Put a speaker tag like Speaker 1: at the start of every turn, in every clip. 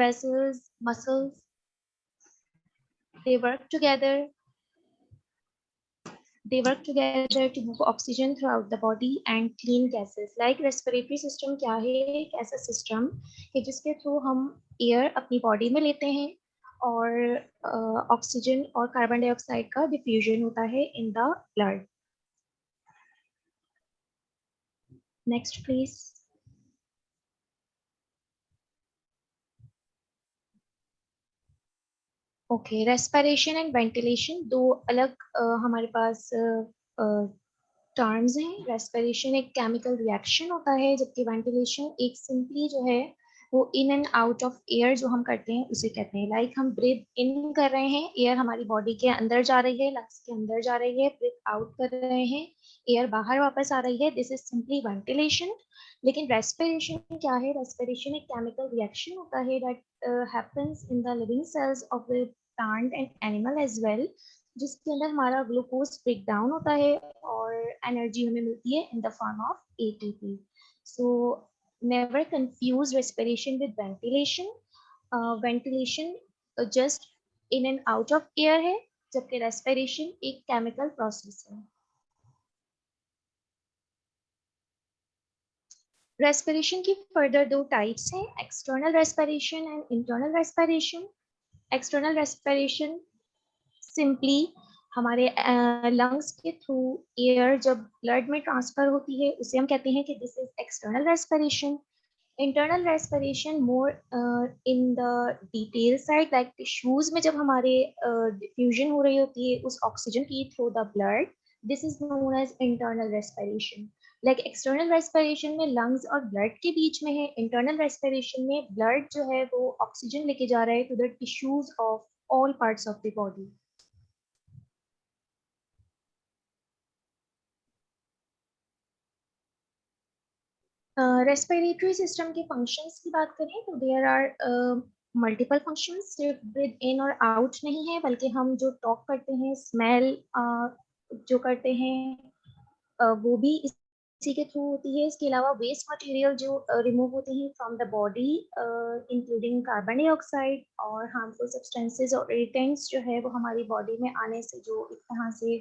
Speaker 1: vessels, muscles, they work together. They work together to move oxygen throughout the body and clean gases. Like respiratory system क्या है? एक ऐसा system कि जिसके through हम air अपनी बॉडी में लेते हैं और ऑक्सीजन और कार्बन डाइऑक्साइड का डिफ्यूजन होता है in the blood. Next please. Okay, respiration and ventilation दो अलग हमारे पास टर्म्स हैं. रेस्पिरेशन एक केमिकल रिएक्शन होता है, जबकि वेंटिलेशन एक सिंपली जो है वो in and out of air जो हम करते हैं उसे कहते हैं. लाइक हम ब्रीथ इन कर रहे हैं, एयर हमारी बॉडी के अंदर जा रही है, लंग्स के अंदर जा रही है. ब्रीथ आउट कर रहे हैं, एयर बाहर वापस आ रही है. This is simply ventilation. लेकिन रेस्पिरेशन क्या है? रेस्पिरेशन एक केमिकल रिएक्शन होता है that happens in the living cells of the plant and animal as well, जिसके अंदर हमारा ग्लूकोज ब्रेक डाउन होता है और एनर्जी हमें मिलती है in the form of ATP. So never confuse respiration with ventilation. Ventilation just in and out of air है, जबकि रेस्पिरेशन एक केमिकल प्रोसेस है. रेस्पिरेशन की फर्दर दो टाइप्स हैं, external respiration and internal respiration. External respiration simply हमारे lungs के through air जब ब्लड में ट्रांसफर होती है उसे हम कहते हैं कि this is external respiration. Internal respiration more in the detail side, like tissues में जब हमारे डिफ्यूजन हो रही होती है उस ऑक्सीजन की through the blood, this is known as internal respiration. Like external respiration में लंग्स और ब्लड के बीच में है, इंटरनल रेस्पिरेशन में ब्लड जो है वो ऑक्सीजन लेके जा रहा है to the tissues of all parts of the body. Respiratory system के फंक्शंस की बात करें तो देयर आर मल्टीपल फंक्शंस. सिर्फ ब्रीथ इन और आउट नहीं है, बल्कि हम जो टॉक करते हैं, स्मेल जो करते हैं, वो भी इसी के थ्रू होती है. इसके अलावा वेस्ट मटेरियल जो रिमूव होते हैं from the body, including carbon dioxide और हार्मफुल सब्सटेंसेस और इरिटेंट्स जो है वो हमारी बॉडी में आने से जो एक तरह से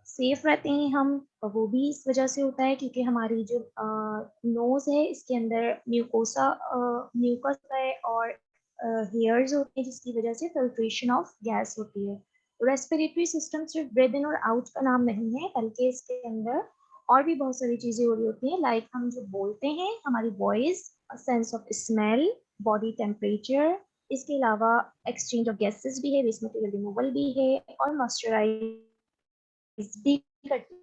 Speaker 1: सेफ रहते हैं हम, वो भी इस वजह से होता है क्योंकि हमारी जो नोज है इसके अंदर म्यूकस है और हेयर्स होते हैं, जिसकी वजह से फिल्ट्रेशन ऑफ गैस होती है. रेस्पिरेटरी सिस्टम सिर्फ ब्रीथ इन और आउट का नाम नहीं है, बल्कि इसके अंदर और भी बहुत सारी चीजें हो रही होती हैं. लाइक हम जो बोलते हैं, हमारी voice, sense of smell, body temperature, इसके अलावा एक्सचेंज ऑफ गैसेस भी है, वेस्ट मटेरियल रिमूवल भी है और मॉइस्चराइज भी करती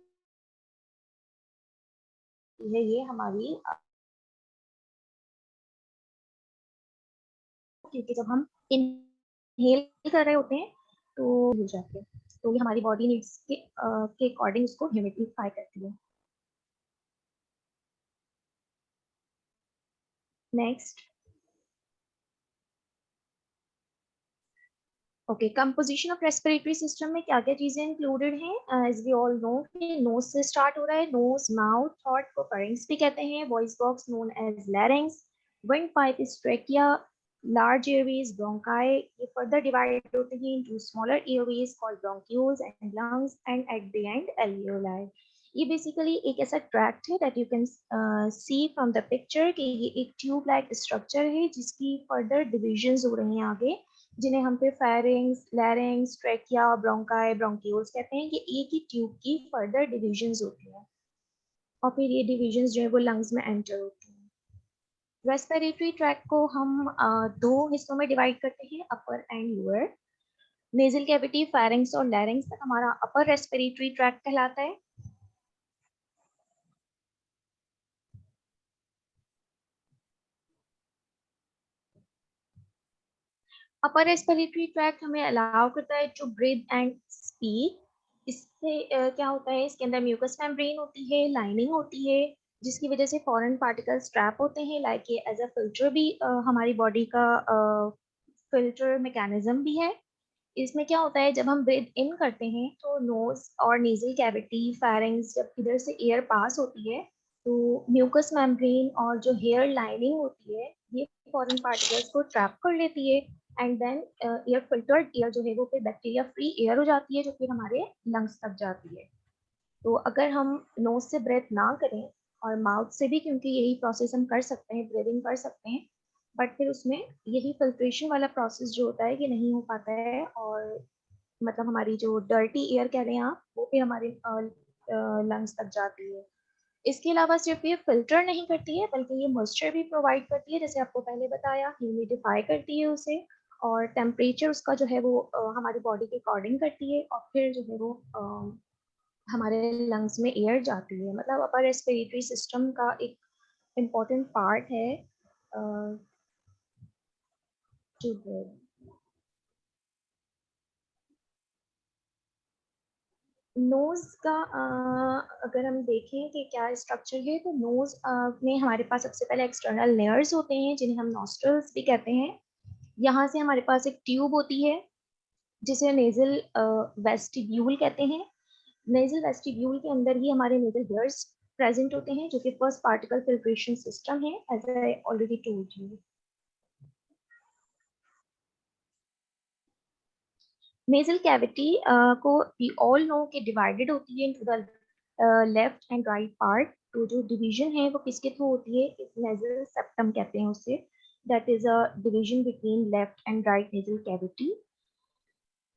Speaker 1: है ये हमारी. क्योंकि जब हम इनहेल कर रहे होते हैं तो हो जाते हैं, तो ये हमारी बॉडी नीड्स के अकॉर्डिंग उसको ह्यूमिडिफाई करती है. Next. Okay, composition of respiratory system में क्या क्या चीजें इंक्लूडेड हैं? एज वी ऑल नो कि नोज से स्टार्ट हो रहा है. नोज, माउथ, थ्रोट को फेरिंक्स भी कहते हैं. Voice box known as larynx. Wind pipe is trachea. Large airways bronchi, ये फर्दर डिवाइड होते हैं into smaller airways called bronchioles and lungs, and at the end alveoli. ये बेसिकली एक ऐसा ट्रैक्ट है that you can C from the picture कि ये एक ट्यूब लाइक स्ट्रक्चर है जिसकी फर्दर डिविजन्स हो रही हैं आगे, जिन्हें हम फिर फेरिंग्स, लैरिंग्स, ट्रेकिया, ब्रोंकाई, ब्रोंक्यूल्स कहते हैं. कि एक ही ट्यूब की फर्दर डिविजन्स होती हैं और फिर ये डिविजन्स जो है वो लंग्स में एंटर होती हैं. रेस्पिरेटरी ट्रैक को हम दो हिस्सों में डिवाइड करते हैं, upper and lower. Nasal cavity, pharynx और लैरिंग्स तक हमारा अपर रेस्पिरेटरी ट्रैक कहलाता है. अपर रेस्पिरेटरी ट्रैक हमें अलाउ करता है टू ब्रीथ एंड स्पीक. इससे क्या होता है, इसके अंदर म्यूकस मेम्ब्रेन होती है, लाइनिंग होती है, जिसकी वजह से फॉरेन पार्टिकल्स ट्रैप होते हैं. लाइक ये एज अ फिल्टर भी हमारी बॉडी का फिल्टर मैकेनिज्म भी है. इसमें क्या होता है, जब हम ब्रीथ इन करते हैं तो नोज और नेजल कैविटी, फेरिंग्स, जब इधर से एयर पास होती है तो म्यूकस मेम्ब्रेन और जो हेयर लाइनिंग होती है ये फॉरेन पार्टिकल्स को ट्रैप कर लेती है and then air filtered air जो है वो फिर बैक्टीरिया फ्री एयर हो जाती है जो फिर हमारे लंग्स तक जाती है। तो अगर हम नोज से ब्रेथ ना करें और माउथ से भी, क्योंकि यही प्रोसेस हम कर सकते हैं, ब्रीदिंग कर सकते हैं, बट फिर उसमें यही फिल्ट्रेशन वाला प्रोसेस जो होता है ये नहीं हो पाता है और मतलब हमारी जो डर्टी एयर कह रहे हैं आप, वो फिर हमारे लंग्स तक जाती है। इसके अलावा सिर्फ ये फिल्टर नहीं करती है बल्कि ये मॉइस्चर भी प्रोवाइड करती है, जैसे आपको पहले बताया, ह्यूमिडिफाई करती है उसे और टेम्परेचर उसका जो है वो हमारी बॉडी के अकॉर्डिंग करती है और फिर जो है वो हमारे लंग्स में एयर जाती है। मतलब अपर रेस्पिरेटरी सिस्टम का एक इम्पॉर्टेंट पार्ट है टू ब्रीथ। नोज का अगर हम देखें कि क्या स्ट्रक्चर है, तो नोज में हमारे पास सबसे पहले एक्सटर्नल लेयर्स होते हैं जिन्हें हम नॉस्ट्रल्स भी कहते हैं। यहाँ से हमारे पास एक ट्यूब होती है जिसे नेजल वेस्टिब्यूल कहते हैं। नेजल वेस्टिब्यूल के अंदर ही हमारे नेजल हेयर्स प्रेजेंट होते हैं जो कि फर्स्ट पार्टिकल फिल्ट्रेशन सिस्टम है, as I already told you. Nasal cavity को वी ऑल नो कि डिवाइडेड होती है into the left and right part. तो जो डिवीजन है वो किसके थ्रू होती है, एक नेजल सेप्टम कहते हैं उसे, that is a division between left and right nasal cavity.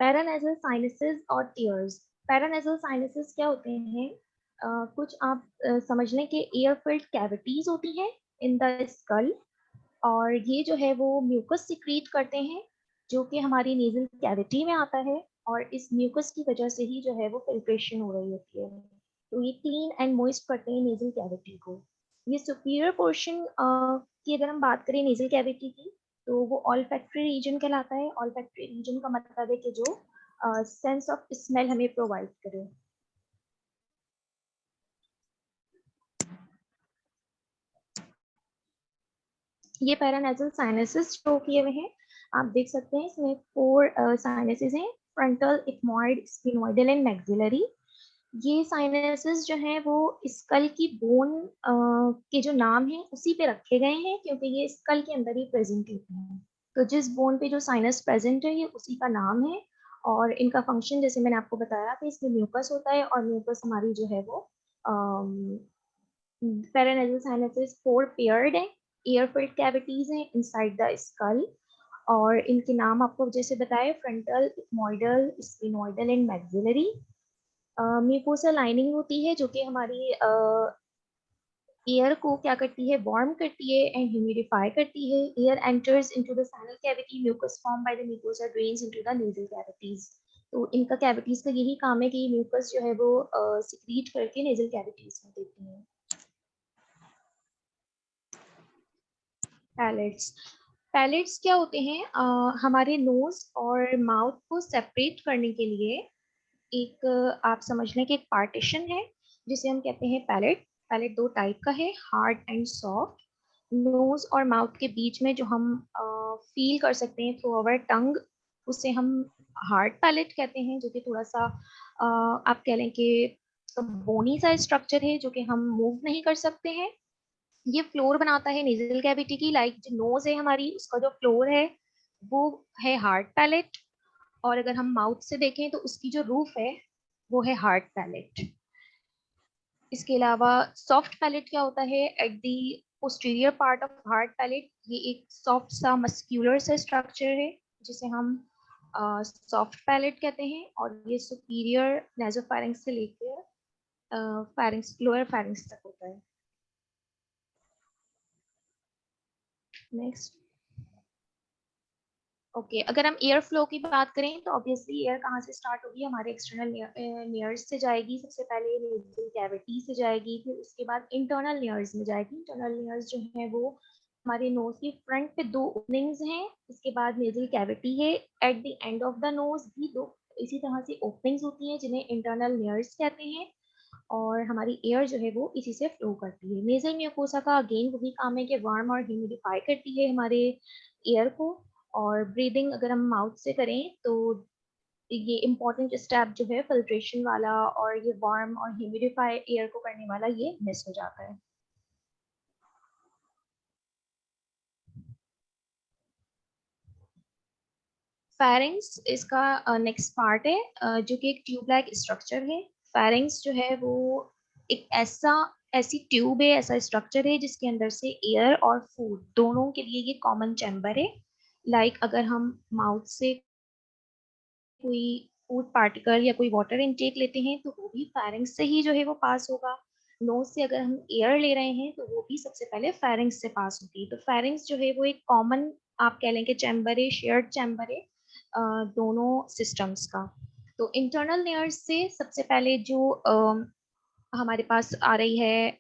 Speaker 1: Paranasal sinuses और टीयर्स। पैरानेजल साइनसेस क्या होते हैं, कुछ आप समझ लें कि एयर फिल्ड कैविटीज होती हैं इन द स्कल, और ये जो है वो म्यूकस सिक्रीट करते हैं जो कि हमारी नेजल कैविटी में आता है, और इस म्यूकस की वजह से ही जो है वो फिल्ट्रेशन हो रही होती है। तो ये क्लीन एंड मॉइस्ट करते हैं नेजल कैविटी को। ये सुपीरियर पोर्शन की अगर हम बात करें नेजल कैविटी की, तो वो ऑल्फैक्टरी रीजन कहलाता है। ऑल्फैक्टरी रीजन का मतलब है कि जो सेंस ऑफ स्मेल हमें प्रोवाइड करे। ये पैरानेजल साइनसेस शो किए हुए हैं, आप देख सकते हैं इसमें 4 साइनसेस हैं, फ्रंटल, इथमॉइड, स्फिनोइडल एंड मैक्सिलरी। ये साइनसेस जो हैं वो स्कल की बोन के जो नाम है उसी पे रखे गए हैं क्योंकि ये स्कल के अंदर ही प्रेजेंट होते हैं। तो जिस बोन पे जो साइनस प्रेजेंट है ये उसी का नाम है, और इनका फंक्शन जैसे मैंने आपको बताया कि इसमें म्यूकस होता है, और म्यूकस हमारी जो है वो पैरानेजल साइनसेस 4 पेयर्ड है, एयर फिल्ड कैविटीज हैं इनसाइड द स्कल, और इनके नाम आपको जैसे बताए, frontal, ethmoidal, sphenoidal and maxillary. Mucosa lining होती है जो कि हमारी एयर को क्या करती है, वार्म करती है एंड ह्यूमिडिफाई करती है। Air enters into the sinal cavity, mucus form by the mucosa drains into the nasal cavities. तो इनका कैविटीज का यही काम है कि म्यूकस जो है वो सिक्रीट करके नेजल कैविटीज में देती है। पैलेट्स। पैलेट्स क्या होते हैं, हमारे नोज और माउथ को सेपरेट करने के लिए एक आप समझ लें कि एक पार्टीशन है जिसे हम कहते हैं पैलेट। पैलेट दो टाइप का है, हार्ड एंड सॉफ्ट। नोज और माउथ के बीच में जो हम फील कर सकते हैं थ्रू आवर टंग, उसे हम हार्ड पैलेट कहते हैं, जो कि थोड़ा सा आप कह लें कि बोनी सा स्ट्रक्चर है जो कि हम मूव नहीं कर सकते हैं। ये फ्लोर बनाता है नेजल कैविटी की, लाइक जो नोज है हमारी उसका जो फ्लोर है वो है हार्ड पैलेट, और अगर हम माउथ से देखें तो उसकी जो रूफ है वो है हार्ड पैलेट। इसके अलावा सॉफ्ट पैलेट क्या होता है, at the posterior part of hard palate, ये एक सॉफ्ट सा मस्क्यूलर सा स्ट्रक्चर है जिसे हम सॉफ्ट पैलेट कहते हैं, और ये सुपीरियर नेजोफैरिंक्स से लेकर फैरिंक्स, लोअर फैरिंक्स तक होता है। नेक्स्ट। ओके, अगर हम एयर फ्लो की बात करें तो ऑब्वियसली एयर कहाँ से स्टार्ट होगी, हमारे एक्सटर्नल लेयर्स से जाएगी। सबसे पहले नेजल कैविटी से जाएगी, फिर उसके बाद इंटरनल लेयर्स में जाएगी। इंटरनल लेयर्स जो है वो हमारे नोज की फ्रंट पे 2 ओपनिंग्स हैं, इसके बाद नेजल कैविटी है, at the end of the nose भी 2 इसी तरह से ओपनिंग्स होती हैं जिन्हें इंटरनल लेयर्स कहते हैं, और हमारी एयर जो है वो इसी से फ्लो करती है। नेजल म्यूकोसा का अगेन वही काम है कि वार्म और ह्यूमिडिफाई करती है हमारे एयर को, और ब्रीदिंग अगर हम माउथ से करें तो ये इम्पोर्टेंट स्टेप जो है फिल्ट्रेशन वाला और ये वार्म और ह्यूमिडिफाई एयर को करने वाला ये मिस हो जाता है। फेरिंग्स इसका नेक्स्ट पार्ट है, जो कि एक ट्यूब लाइक स्ट्रक्चर है। फेरिंग्स जो है वो एक ऐसी ट्यूब है, ऐसा स्ट्रक्चर है जिसके अंदर से एयर और फूड दोनों के लिए ये कॉमन चैम्बर है। अगर हम माउथ से कोई फूड पार्टिकल या कोई वाटर इनटेक लेते हैं तो वो भी फेरिंग्स से ही जो है वो पास होगा। नोज से अगर हम एयर ले रहे हैं तो वो भी सबसे पहले फेरिंग्स से पास होती है। तो फेरिंग्स जो है वो एक कॉमन, आप कह लें कि चैम्बर है, शेयर्ड चैम्बर है दोनों सिस्टम्स का। तो इंटरनल लेयर्स से सबसे पहले जो हमारे पास आ रही है,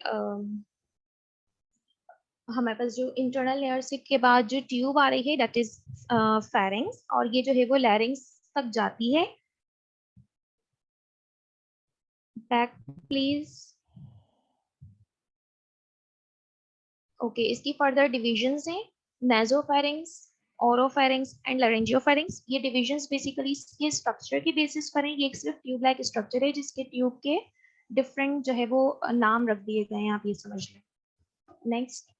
Speaker 1: हमारे पास जो इंटरनल लेयर के बाद जो ट्यूब आ रही है दैट इज फेरिंग्स, और ये जो है वो लैरिंग्स तक जाती है। Back please. ओके, इसकी फर्दर डिविजन्स हैं, नेजोफेरिंग्स, ओरोफेरिंग्स एंड लैरिंजियोफेरिंग्स। ये डिविजन्स बेसिकली इसके स्ट्रक्चर की बेसिस पर हैं। ये एक सिर्फ ट्यूब लाइक स्ट्रक्चर है जिसके ट्यूब के डिफरेंट जो है वो नाम रख दिए गए हैं, आप ये समझ लें। नेक्स्ट,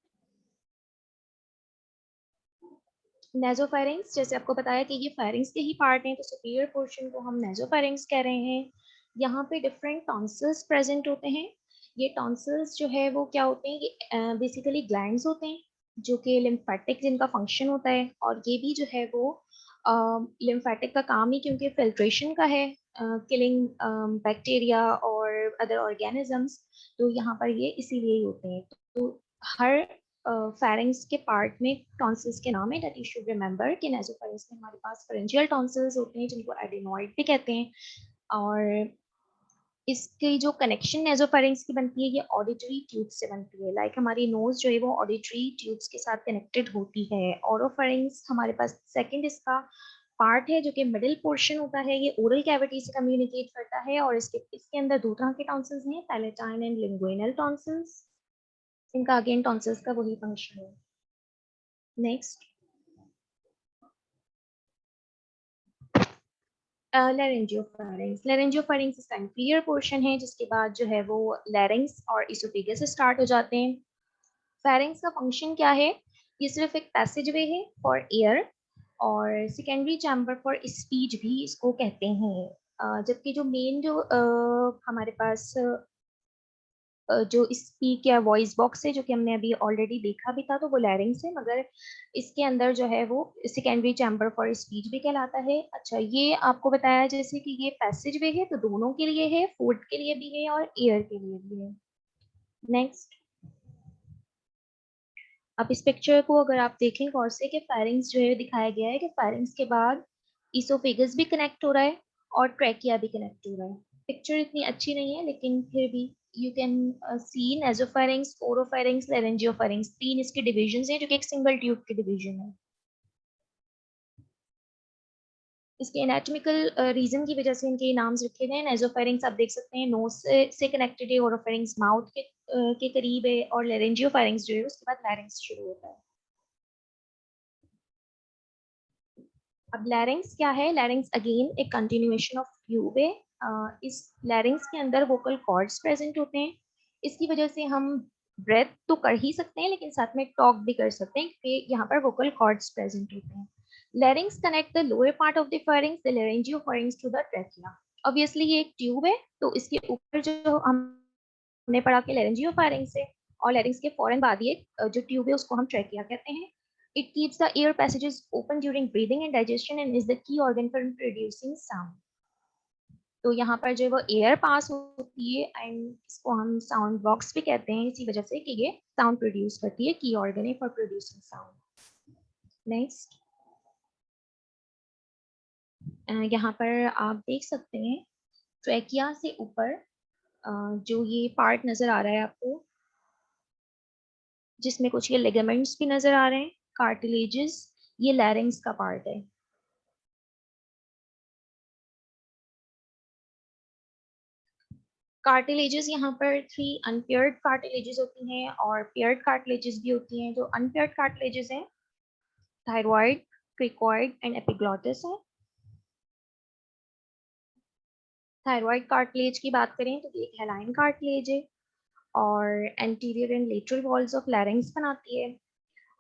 Speaker 1: नेजोफेरिंग्स, जैसे आपको बताया कि ये फेरिंग्स के ही पार्ट हैं, तो सुपीरियर पोर्शन को हम नेजोफेरिंग्स कह रहे हैं। यहाँ पे डिफरेंट टॉन्सिल्स प्रेजेंट होते हैं। ये टॉन्सिल्स जो है वो क्या होते हैं, ये बेसिकली ग्लैंड्स होते हैं जो कि लिम्फेटिक जिनका फंक्शन होता है, और ये भी जो है वो लिम्फेटिक का काम ही क्योंकि फिल्ट्रेशन का है, किलिंग बैक्टीरिया और अदर ऑर्गेनिजम्स। तो यहाँ पर ये इसीलिए ही होते हैं। तो हर फेरिंग्स के पार्ट में टॉन्सिल्स के नाम है, दैट यू शुड रिमेंबर कि नेसोफेरिंग्स में हमारे पास फेरेंजियल टॉन्सिल्स होते हैं जिनको एडिनॉइड भी कहते हैं। और इसकी जो कनेक्शन नेसोफेरिंग्स की बनती है ये ऑडिटरी ट्यूब से बनती है। हमारी नोज जो है वो ऑडिटरी ट्यूब्स के साथ कनेक्टेड होती है। ओरोफेरिंग्स हमारे पास सेकंड इसका पार्ट है जो कि मिडिल पोर्शन होता है, ये ओरल कैविटी से कम्युनिकेट करता है। और इसके अंदर दो तरह के टॉन्सिल्स हैं, पैलेटाइन एंड लिंगुइनल टॉन्सिल्स। इनका अगेन टॉन्सिल्स का वही फंक्शन है। नेक्स्ट, लैरिंजियोफेरिंग्स। लैरिंजियोफेरिंग्स इसका इंफीरियर पोर्शन है जिसके बाद जो है वो लैरिंग्स और इसोफेगस स्टार्ट हो जाते हैं। फेरिंग्स का फंक्शन क्या है, ये सिर्फ एक पैसेज वे है फॉर एयर, और सेकेंडरी चैम्बर फॉर स्पीच भी इसको कहते हैं। जबकि जो मेन जो हमारे पास जो स्पीक या वॉइस बॉक्स है जो कि हमने अभी ऑलरेडी देखा भी था, तो वो लैरिंग्स है, मगर इसके अंदर जो है वो सेकेंडरी चैम्बर फॉर स्पीच भी कहलाता है। अच्छा, ये आपको बताया जैसे कि ये पैसेज वे है, तो दोनों के लिए है, फूड के लिए भी है और एयर के लिए भी है। नेक्स्ट, अब इस पिक्चर को अगर आप देखें गौर से कि फेरिंग्स जो है दिखाया गया है कि फेरिंग्स के बाद इसोफेगस भी कनेक्ट हो रहा है और ट्रैकिया भी कनेक्ट हो रहा है। पिक्चर इतनी अच्छी नहीं है लेकिन फिर भी you can see nasopharynx, oropharynx, laryngopharynx, तीन इसके डिविजन हैं जो कि एक सिंगल ट्यूब के डिवीजन है। इसके एनाटॉमिकल रीजन की वजह से इनके नाम्स रखे गए हैं। नेसोफेरिंग्स आप देख सकते हैं नोज से कनेक्टेड है, ओरोफेरिंग्स माउथ के करीब है, और लेरेंजियोफेरिंग्स जो है उसके बाद लैरिंग्स शुरू होता है। अब लैरिंग्स क्या है, लैरिंग्स अगेन एक कंटिन्यूएशन ऑफ ट्यूब है। इस लैरिंग्स के अंदर वोकल कॉर्ड्स प्रेजेंट होते हैं। इसकी वजह से हम ब्रेथ तो कर ही सकते हैं लेकिन साथ में टॉक भी कर सकते हैं क्योंकि यहाँ पर वोकल कॉर्ड्स प्रेजेंट होते हैं। Larynx connect the lower part of the pharynx, the laryngopharynx to the trachea. Obviously ये एक ट्यूब है, तो इसके ऊपर जो हमने पढ़ा कि लैरिंजियोफेरिंग्स है, और लैरिंग्स के फौरन बाद ये जो ट्यूब है उसको हम ट्रैकिया कहते हैं। It keeps the air passages open during breathing and digestion and is the key organ for producing sound. तो यहाँ पर जो है वो एयर पास होती है एंड इसको हम साउंड बॉक्स भी कहते हैं इसी वजह से कि ये साउंड प्रोड्यूस करती है, की ऑर्गन है फॉर प्रोड्यूसिंग साउंड। नेक्स्ट, यहाँ पर आप देख सकते हैं ट्रैकिया से ऊपर जो ये पार्ट नजर आ रहा है आपको, जिसमें कुछ ये लिगामेंट्स भी नजर आ रहे हैं, कार्टिलेजेस, ये लैरिंग्स का पार्ट है। कार्टिलेजेस यहाँ पर 3 अनपेयर्ड कार्टिलेजेस होती हैं और पेयर्ड कार्टिलेजेस भी होती हैं। जो अनपेयर्ड कार्टिलेजेस हैं थायराइड, क्रिकॉइड एंड एपिग्लॉटिस है। थायराइड कार्टिलेज की बात करें तो ये एक हेलाइन कार्टिलेज है और anterior and lateral walls of लैरिंग्स बनाती है।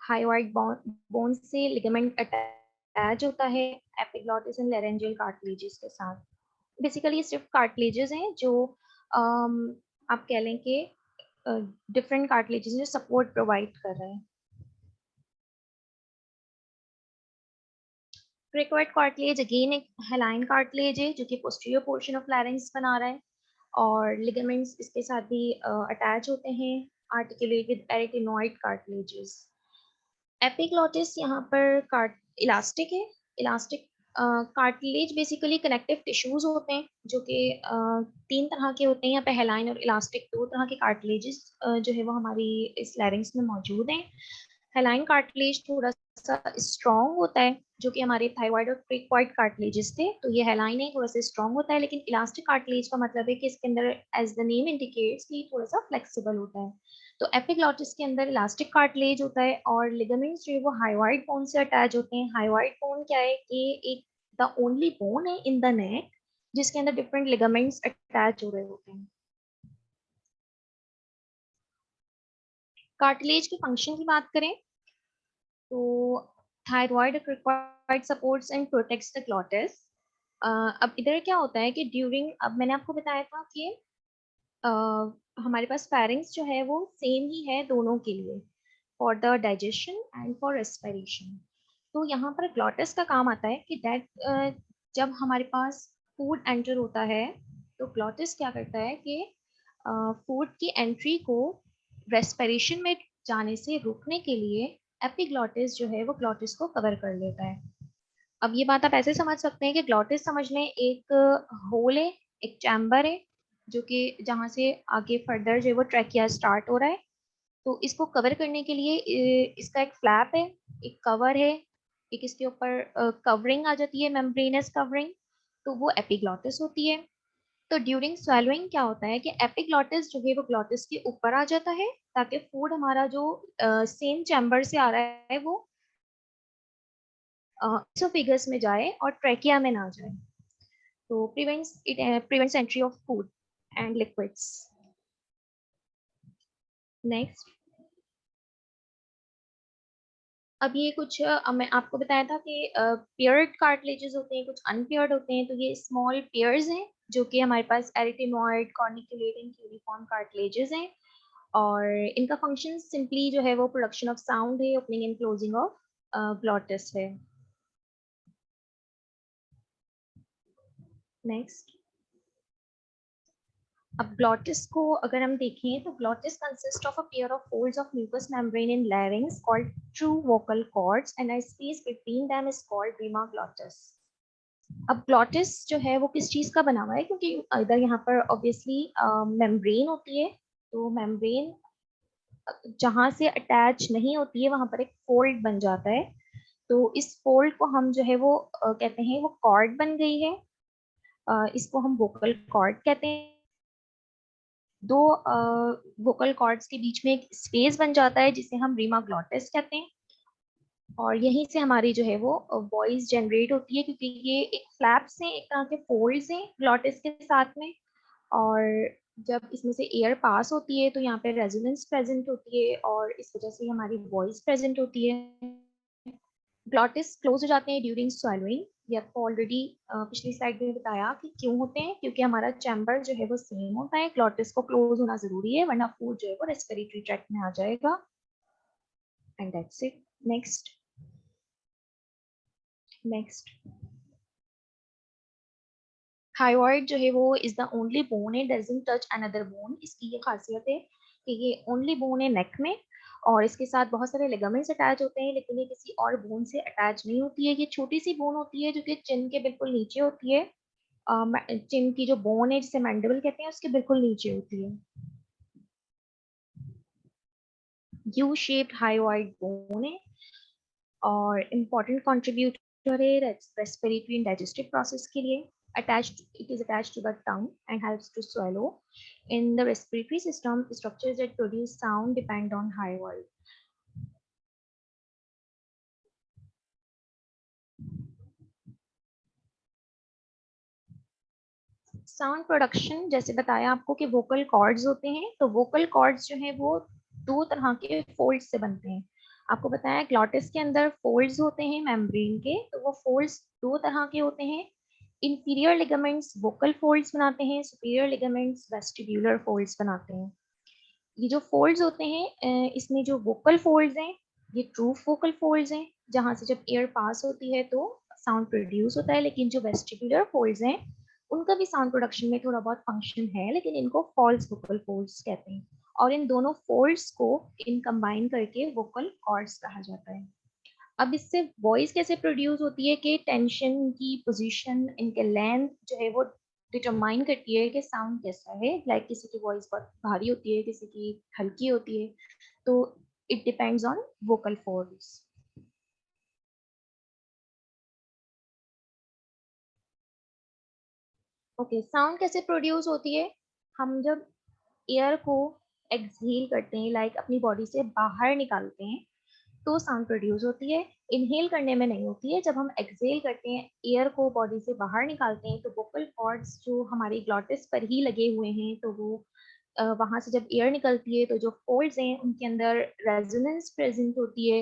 Speaker 1: हाइवाइड बोन से लिगामेंट अटैच अटैच होता है एपिग्लॉटिस एंड लैरेंजियल कार्टिलेजेस के साथ। बेसिकली सिर्फ कार्टिलेजेस हैं जो आप कह लें कि डिफरेंट कार्टिलेजेस जो सपोर्ट प्रोवाइड कर रहे हैं। क्रिकोइड कार्टिलेज अगेन एक हेलाइन कार्टिलेज है जो कि पोस्टीरियर पोर्शन ऑफ लैरिंक्स बना रहा है, और लिगामेंट्स इसके साथ भी अटैच होते हैं, आर्टिकुलेट विद एरिटेनॉइड कार्टिलेजेस। एपिग्लॉटिस यहाँ पर कार्ट इलास्टिक है। Elastic cartilage basically connective tissues होते हैं जो कि तीन तरह के होते हैं। यहाँ पे हेलाइन और इलास्टिक दो तरह के कार्टिलेजेस जो है वो हमारी इस लैरिंक्स में मौजूद हैं। हेलाइन कार्टिलेज थोड़ा सा स्ट्रॉन्ग होता है, जो कि हमारे थाइरॉइड और क्रिकोइड कार्टिलेजेस थे, तो ये हेलाइन है, थोड़ा सा स्ट्रॉन्ग होता है। लेकिन इलास्टिक कार्टिलेज का मतलब है कि इसके अंदर एज द नेम इंडिकेट्स कि थोड़ा सा फ्लेक्सिबल होता है। तो एपिग्लॉटिस के अंदर इलास्टिक कार्टिलेज होता है, और लिगामेंट्स जो है वो हाइवाइड बोन से अटैच होते हैं। हाइवाइड बोन क्या है कि एक द ओनली बोन है इन द नेक जिसके अंदर डिफरेंट लिगामेंट्स अटैच हो रहे होते हैं। कार्टिलेज के फंक्शन की बात करें तो thyroid cricoid supports and protects the glottis. अब इधर क्या होता है कि ड्यूरिंग, अब मैंने आपको बताया था कि हमारे पास फेरिंग्स जो है वो सेम ही है दोनों के लिए, for the digestion and for respiration. तो यहाँ पर ग्लॉटिस का काम आता है कि दैट जब हमारे पास फूड एंटर होता है तो ग्लॉटिस क्या करता है कि फूड की एंट्री को रेस्पिरेशन में जाने से रोकने के लिए एपिग्लॉटिस जो है वो ग्लॉटिस को कवर कर लेता है। अब ये बात आप ऐसे समझ सकते हैं कि ग्लॉटिस समझ लें एक होल है, एक चैम्बर है, जो कि जहाँ से आगे फर्दर जो है वो ट्रैकिया स्टार्ट हो रहा है। तो इसको कवर करने के लिए इसका एक फ्लैप है, एक कवर है, एक इसके ऊपर कवरिंग आ जाती है, मेम्ब्रेनस कवरिंग, तो वो एपिग्लॉटिस होती है। तो ड्यूरिंग स्वेलोइंग क्या होता है कि एपिग्लॉटिस जो है वो ग्लॉटिस के ऊपर आ जाता है, ताकि फूड हमारा जो सेम चैम्बर से आ रहा है वो इसोफेगस में जाए और ट्रैकिया में ना जाए। तो prevents entry of food and liquids. Next, अब ये कुछ मैं आपको बताया था कि पेयर्ड कार्टिलेजेस होते हैं, कुछ अनपेयर्ड होते हैं। तो ये स्मॉल पेयर्स हैं जो कि हमारे पास arytenoid, corniculate and cuneiform cartilages हैं, और इनका फंक्शन सिंपली जो है वो प्रोडक्शन ऑफ साउंड है, opening and closing of glottis है। नेक्स्ट, अब ग्लॉटिस को अगर हम देखें तो glottis consist of a pair of folds of mucous membrane in larynx called true vocal cords and a space between them is called rima glottis. अब glottis जो है वो किस चीज का बना हुआ है, क्योंकि इधर यहाँ पर ऑब्वियसली मेम्ब्रेन होती है, तो मेम्ब्रेन जहाँ से अटैच नहीं होती है वहां पर एक फोल्ड बन जाता है। तो इस फोल्ड को हम जो है वो कहते हैं वो कॉर्ड बन गई है, इसको हम वोकल कॉर्ड कहते हैं। दो वोकल कॉर्ड्स के बीच में एक स्पेस बन जाता है जिसे हम रीमा ग्लॉटिस कहते हैं, और यहीं से हमारी जो है वो वॉइस जनरेट होती है, क्योंकि ये एक फ्लैप्स हैं, एक तरह के फोल्ड्स हैं ग्लॉटिस के साथ में। और जब इसमें से एयर पास होती है तो यहाँ पे रेजोनेंस प्रेजेंट होती है, और इस वजह से हमारी वॉइस प्रेजेंट होती है। ग्लॉटिस क्लोज हो जाते हैं ड्यूरिंग swallowing। ये आपको ऑलरेडी पिछली स्लाइड में बताया कि क्यों होते हैं, क्योंकि हमारा चैम्बर जो है वो सेम होता है, ग्लॉटिस को क्लोज होना जरूरी है, वरना फूड जो है वो रेस्पिरेटरी ट्रैक्ट में आ जाएगा। And that's it. Next, next, thyroid जो है वो इज द ओनली बोन है डजंट टच अनदर बोन। इसकी ये खासियत है कि ये ओनली बोन है नेक में, और इसके साथ बहुत सारे लिगामेंट्स अटैच होते हैं, लेकिन ये किसी और बोन से अटैच नहीं होती है। ये छोटी सी बोन होती है जो कि चिन के बिल्कुल नीचे होती है। चिन की जो बोन है जिसे मैंडिबल कहते हैं उसके बिल्कुल नीचे होती है। यू शेप्ड हाइवाइड बोन है, और इम्पॉर्टेंट कंट्रीब्यूटर है रेस्पिरेटरी एंड डाइजेस्टिव प्रोसेस के लिए। Attached, it is attached to the tongue and helps to swallow. In the respiratory system, structures that produce sound depend on hyoid. Sound production, जैसे बताया आपको कि vocal cords होते हैं, तो वोकल कॉर्ड्स जो है वो दो तरह के फोल्ड से बनते हैं। आपको बताया ग्लॉटिस के अंदर फोल्ड्स होते हैं मेम्ब्रेन के, तो वो फोल्ड्स दो तरह के होते हैं। इंफीरियर लिगामेंट्स वोकल फोल्ड्स बनाते हैं, सुपीरियर लिगामेंट्स वेस्टिब्यूलर फोल्ड्स बनाते हैं। ये जो फोल्ड्स होते हैं, इसमें जो वोकल फोल्ड्स हैं ये ट्रू वोकल फोल्ड्स हैं, जहाँ से जब एयर पास होती है तो साउंड प्रोड्यूस होता है। लेकिन जो वेस्टिब्युलर फोल्ड्स हैं उनका भी साउंड प्रोडक्शन में थोड़ा बहुत फंक्शन है, लेकिन इनको फॉल्स वोकल फोल्ड्स कहते हैं। और इन दोनों फोल्ड्स को इन कंबाइन करके वोकल कॉर्ड्स कहा जाता है। अब इससे वॉइस कैसे प्रोड्यूस होती है कि टेंशन की पोजीशन, इनके लेंथ जो है वो डिटरमाइन करती है कि साउंड कैसा है। लाइक किसी की वॉइस बहुत भारी होती है, किसी की हल्की होती है, तो it depends on vocal folds. Okay, sound कैसे प्रोड्यूस होती है? हम जब एयर को एक्सहेल करते हैं, लाइक अपनी बॉडी से बाहर निकालते हैं, तो साउंड प्रोड्यूस होती है। इनहेल करने में नहीं होती है। जब हम एक्सहेल करते हैं, एयर को बॉडी से बाहर निकालते हैं, तो वोकल कॉर्ड्स जो हमारी ग्लॉटिस पर ही लगे हुए हैं, तो वो वहां से जब एयर निकलती है तो जो फोल्ड्स हैं उनके अंदर रेजोनेंस प्रेजेंट होती है,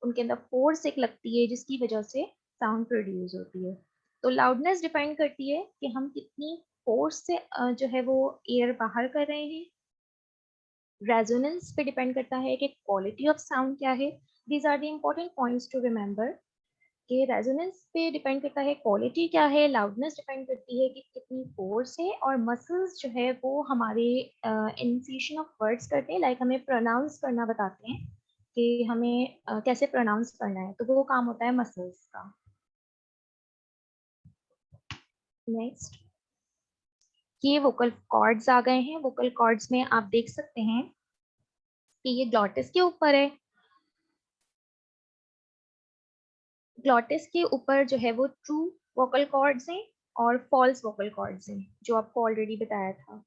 Speaker 1: उनके अंदर फोर्स एक लगती है, जिसकी वजह से साउंड प्रोड्यूस होती है। तो लाउडनेस डिपेंड करती है कि हम कितनी फोर्स से जो है वो एयर बाहर कर रहे हैं। रेजोनेंस पे डिपेंड करता है कि क्वालिटी ऑफ साउंड क्या है। These are the important points to remember कि रेजोनेंस पे डिपेंड करता है क्वालिटी क्या है, लाउडनेस डिपेंड करती है कि कितनी फोर्स है, और मसल्स जो है वो हमारे इनिशिएशन ऑफ वर्ड्स करते हैं, लाइक हमें प्रोनाउंस करना बताते हैं कि हमें कैसे प्रोनाउंस करना है, तो वो काम होता है मसल्स का। नेक्स्ट, ये वोकल कॉर्ड्स आ गए हैं। वोकल कॉर्ड्स में आप देख सकते हैं कि ये ग्लॉटिस के ऊपर है। ग्लॉटिस के ऊपर जो है वो ट्रू वोकल कॉर्ड्स हैं और फॉल्स वोकल कॉर्ड्स हैं, जो आपको ऑलरेडी बताया था।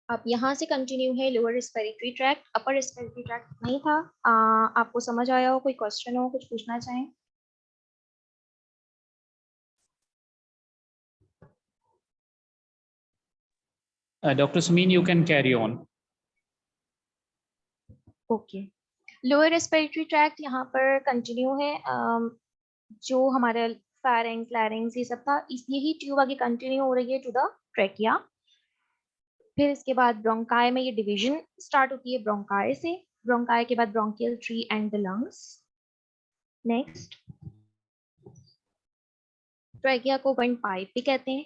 Speaker 1: अब यहाँ से कंटिन्यू है lower respiratory tract, upper respiratory tract नहीं था। आपको समझ आया हो, कोई क्वेश्चन हो, कुछ पूछना चाहें?
Speaker 2: Dr. Samin, you can carry on.
Speaker 1: Okay, lower respiratory tract यहाँ पर कंटिन्यू है। जो हमारे फेरिंग्स, लैरिंग्स ये सब था, इस यही ट्यूब आगे कंटिन्यू हो रही है टू द ट्रैकिया। फिर इसके बाद ब्रोंकाई में ये डिवीजन स्टार्ट होती है ब्रोंकाई से। ब्रोंकाई के बाद bronchial tree and the lungs. Next, trachea को वन पाइप भी कहते हैं,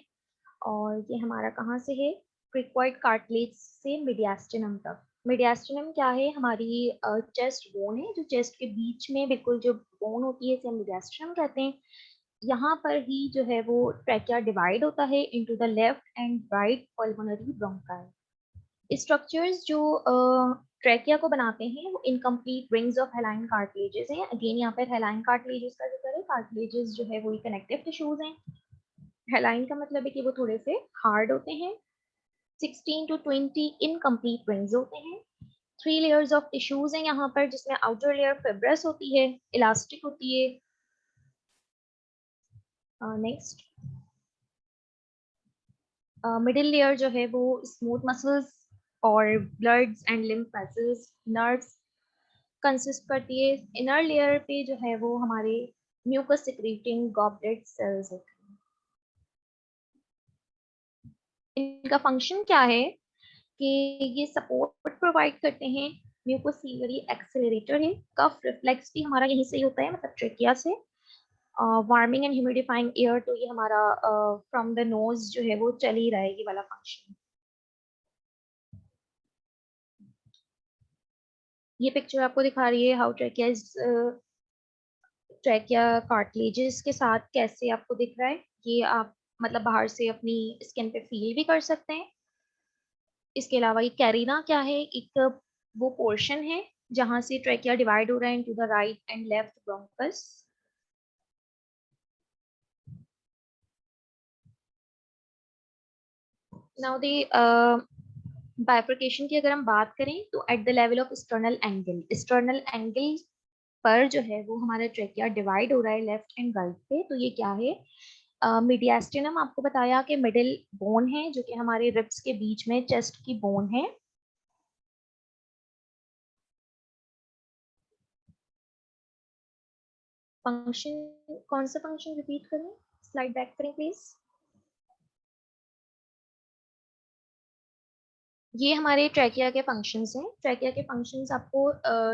Speaker 1: और ये हमारा कहाँ से है? क्रिक्वाइड कार्टिलेज से मीडियास्टिनम तक। मीडियास्टिनम क्या है? हमारी चेस्ट बोन है, जो चेस्ट के बीच में बिल्कुल जो बोन होती है, इसे हम मीडियास्टिनम कहते हैं। यहाँ पर ही जो है वो ट्रैकिया डिवाइड होता है into the left and right pulmonary bronchi. Structures जो ट्रैकिया को बनाते हैं वो इनकम्प्लीट रिंग्स ऑफ हेलाइन कार्टिलेजेस हैं। अगेन यहाँ पर हेलाइन कार्टिलेजेस का जिक्र है। कार्टिलेजेस जो है वो कनेक्टिव टिश्यूज हैं। हेलाइन का मतलब है कि वो थोड़े से हार्ड होते हैं। 16 to 20 इनकम्प्लीट रिंग्स होते हैं। 3 लेयर्स ऑफ टिश्यूज हैं यहाँ पर, जिसमें आउटर लेयर फिब्रस होती है, इलास्टिक होती है। नेक्स्ट, मिडिल लेयर जो है वो स्मूथ मसल्स और bloods and lymph vessels, nerves consist करती है। इनर लेयर पे जो है वो हमारे म्यूकस सिक्रीटिंग गॉबलेट सेल्स होते हैं। इनका फंक्शन क्या है कि ये सपोर्ट प्रोवाइड करते हैं। म्यूकोसिलरी एक्सेलरेटर है। कफ रिफ्लेक्स भी हमारा यहीं से ही होता है, मतलब ट्रेकिया से। वार्मिंग एंड ह्यूमिडिफाइंग एयर, तो ये हमारा फ्रॉम द नोज जो है वो चल ही रहा है, ये वाला फंक्शन। ये पिक्चर आपको दिखा रही है how trachea is, trachea cartilages के साथ कैसे आपको दिख रहा है। ये आप मतलब बाहर से अपनी स्किन पे फील भी कर सकते हैं। इसके अलावा ये कैरिना क्या है? एक वो पोर्शन है जहां से ट्रैकिया डिवाइड हो रहा है into the right and left bronchus. Now the bifurcation की अगर हम बात करें तो at the level of sternal angle पर जो है वो हमारा ट्रैकिया डिवाइड हो रहा है लेफ्ट एंड राइट पे। तो ये क्या है? मीडियास्टिनम आपको बताया कि मिडिल बोन है जो कि हमारे रिब्स के बीच में चेस्ट की बोन है। फंक्शन, कौन सा फंक्शन रिपीट करें, स्लाइड बैक करें प्लीज। ये हमारे ट्रैकिया के फंक्शंस हैं। ट्रैकिया के फंक्शंस आपको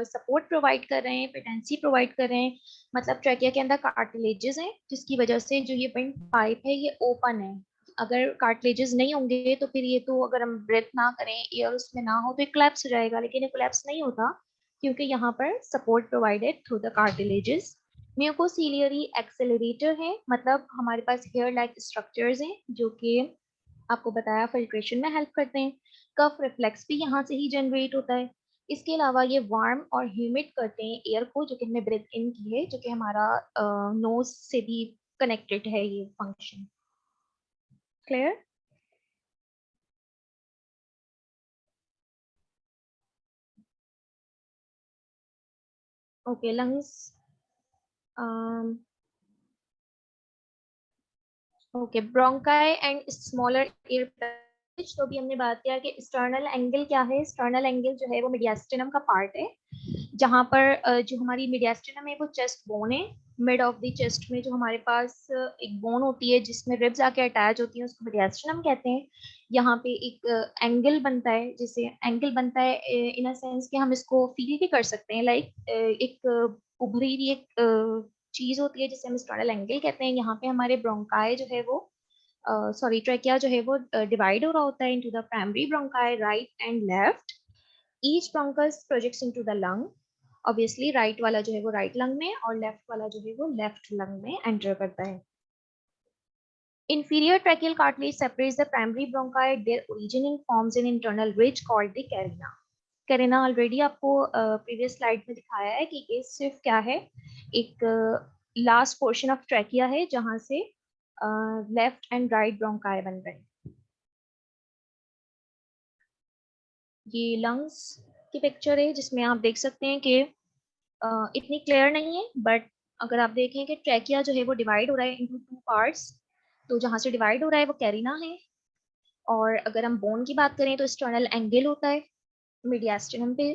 Speaker 1: सपोर्ट प्रोवाइड कर रहे हैं, पेटेंसी प्रोवाइड कर रहे हैं। मतलब ट्रैकिया के अंदर कार्टिलेजेस हैं जिसकी वजह से जो ये विंड पाइप है ये ओपन है। अगर कार्टिलेजेस नहीं होंगे तो फिर ये तो अगर हम ब्रेथ ना करें, एयर उसमें ना हो तो ये कोलैप्स हो जाएगा, लेकिन ये कोलैप्स नहीं होता क्योंकि यहाँ पर support provided through the cartilages. Mucociliary accelerator है, मतलब हमारे पास हेयर लाइक स्ट्रक्चर्स हैं जो कि आपको बताया फिल्ट्रेशन में हेल्प करते हैं। कफ रिफ्लेक्स भी यहाँ से ही जनरेट होता है। इसके अलावा ये वार्म और ह्यूमिड करते हैं एयर को, जो कि हमने ब्रेथ इन की है, जो कि हमारा नोज से भी कनेक्टेड है ये function. Clear? Okay, lungs. Okay, bronchi and smaller air patch. तो भी हमने बात किया कि एक्सटर्नल एंगल क्या है। एक्सटर्नल एंगल जो है वो मीडियास्टिनम का पार्ट है, जहाँ पर जो हमारी मीडियास्टिनम है वो चेस्ट बोन है। मिड ऑफ द चेस्ट में जो हमारे पास एक बोन होती है जिसमें रिब्स आके अटैच होती हैं, उसको मीडियास्टिनम कहते हैं। यहाँ पे एक एंगल बनता है, जिसे एंगल बनता है इन अ सेंस कि हम इसको फील भी कर सकते हैं, लाइक एक उभरी हुई एक चीज होती है जिसे हम एक्सटर्नल एंगल कहते हैं। यहाँ पे हमारे ब्रोंकाई जो है वो सॉरी ट्रैकिया जो है वो डिवाइड हो रहा होता है into the primary bronchi right and left. Each bronchus projects into the lung. Obviously right वाला जो है वो राइट लंग में और लेफ्ट वाला जो है वो लेफ्ट लंग में एंटर करता है। Inferior tracheal cartilage separates the primary bronchi at their origin and forms an internal ridge called the carina. Carina already आपको प्रीवियस स्लाइड में दिखाया है कि ये सिर्फ क्या है, एक लास्ट पोर्शन ऑफ ट्रैकिया है जहां से लेफ्ट एंड राइट ब्रोंकाई बन रहे हैं। ये लंग्स की पिक्चर है जिसमें आप देख सकते हैं कि इतनी क्लियर नहीं है, बट अगर आप देखें कि ट्रैकिया जो है वो डिवाइड हो रहा है इनटू टू पार्ट्स, तो जहां से डिवाइड हो रहा है वो कैरिना है। और अगर हम बोन की बात करें तो एक्सटर्नल एंगल होता है मीडियास्टिनम पे।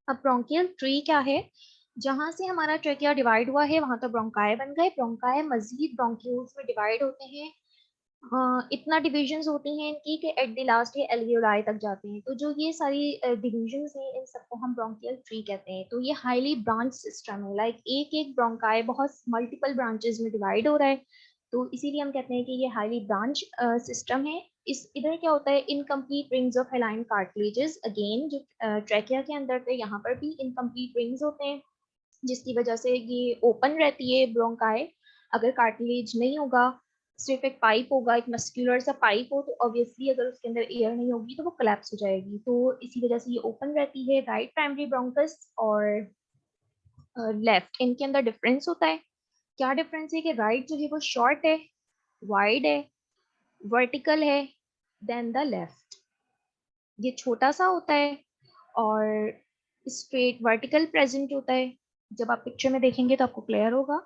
Speaker 1: अब ब्रोंकियल ट्री क्या है, जहां से हमारा ट्रेकिया डिवाइड हुआ है वहां तो ब्रोंकाई बन गए। ब्रोंकाई मजीद ब्रोंक्यूल्स में डिवाइड होते हैं। इतना डिविजन्स होती हैं इनकी कि एट द लास्ट ये एल्वियोलाई तक जाते हैं। तो जो ये सारी डिविजन्स हैं इन सबको हम ब्रोंकियल ट्री कहते हैं। तो ये हाईली ब्रांच सिस्टम है, लाइक एक एक ब्रोंकाई बहुत मल्टीपल ब्रांचेस में डिवाइड हो रहा है, तो इसीलिए हम कहते हैं कि ये हाईली ब्रांच सिस्टम है। इस इधर क्या होता है, incomplete rings of हेलाइन cartilages, again जो ट्रैकिया के अंदर थे यहाँ पर भी इनकम्प्लीट रिंग्स होते हैं, जिसकी वजह से ये ओपन रहती है ब्रोंकाई। अगर कार्टिलेज नहीं होगा, सिर्फ एक पाइप होगा, एक मस्क्यूलर सा पाइप हो, तो ऑब्वियसली अगर उसके अंदर एयर नहीं होगी तो वो कोलैप्स हो जाएगी। तो इसी वजह से ये ओपन रहती है। राइट प्राइमरी ब्रोंकस और लेफ्ट, इनके अंदर डिफरेंस होता है। क्या डिफरेंस है कि राइट जो है वो शॉर्ट है, वाइड है, वर्टिकल है, देन द लेफ्ट ये छोटा सा होता है और स्ट्रेट वर्टिकल प्रेजेंट होता है। जब आप पिक्चर में देखेंगे तो आपको क्लियर होगा।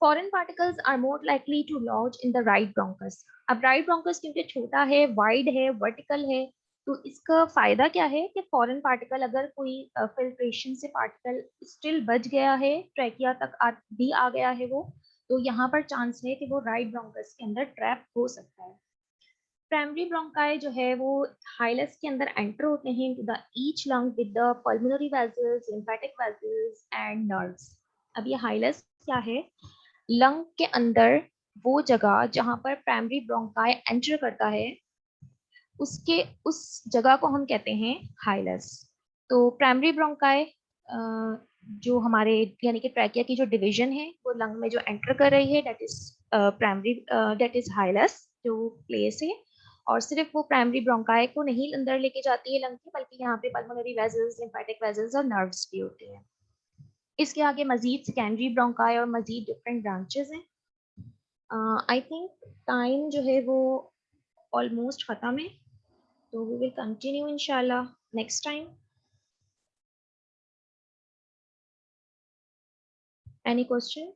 Speaker 1: Foreign particles are more likely to lodge in the right bronchus. अब राइट ब्रोंकस क्योंकि छोटा है, वाइड है, वर्टिकल है, तो इसका फायदा क्या है कि फॉरेन पार्टिकल अगर कोई फिल्ट्रेशन से पार्टिकल स्टिल बच गया है, ट्रैकिया तक भी आ गया है वो, तो यहाँ पर चांस है कि वो राइट ब्रोंकस के अंदर ट्रैप हो सकता है। प्राइमरी ब्रोंकाई जो है वो हाइलस के अंदर एंटर होते हैं to the each lung with the pulmonary vessels, lymphatic vessels and nerves. अब ये हाइलस क्या है, लंग के अंदर वो जगह जहां पर प्राइमरी ब्रोंकाई एंटर करता है, उसके उस जगह को हम कहते हैं हाइलस। तो प्राइमरी ब्रोंकाई जो हमारे यानी कि ट्रैकिया की जो डिवीजन है वो लंग में जो एंटर कर रही है, that is primary, that is hilus जो प्लेस है। और सिर्फ वो प्राइमरी ब्रोंकाई को नहीं अंदर लेके जाती है लंग के, बल्कि यहाँ पे पल्मोनरी वेसल्स, लिम्फेटिक वेसल्स और नर्व्स भी होते हैं। इसके आगे मजीद सेकेंडरी ब्रोंकाई और मजीद डिफरेंट ब्रांचेस हैं। आई थिंक टाइम जो है वो ऑलमोस्ट खत्म है। तो we will continue inshallah next time. Any question?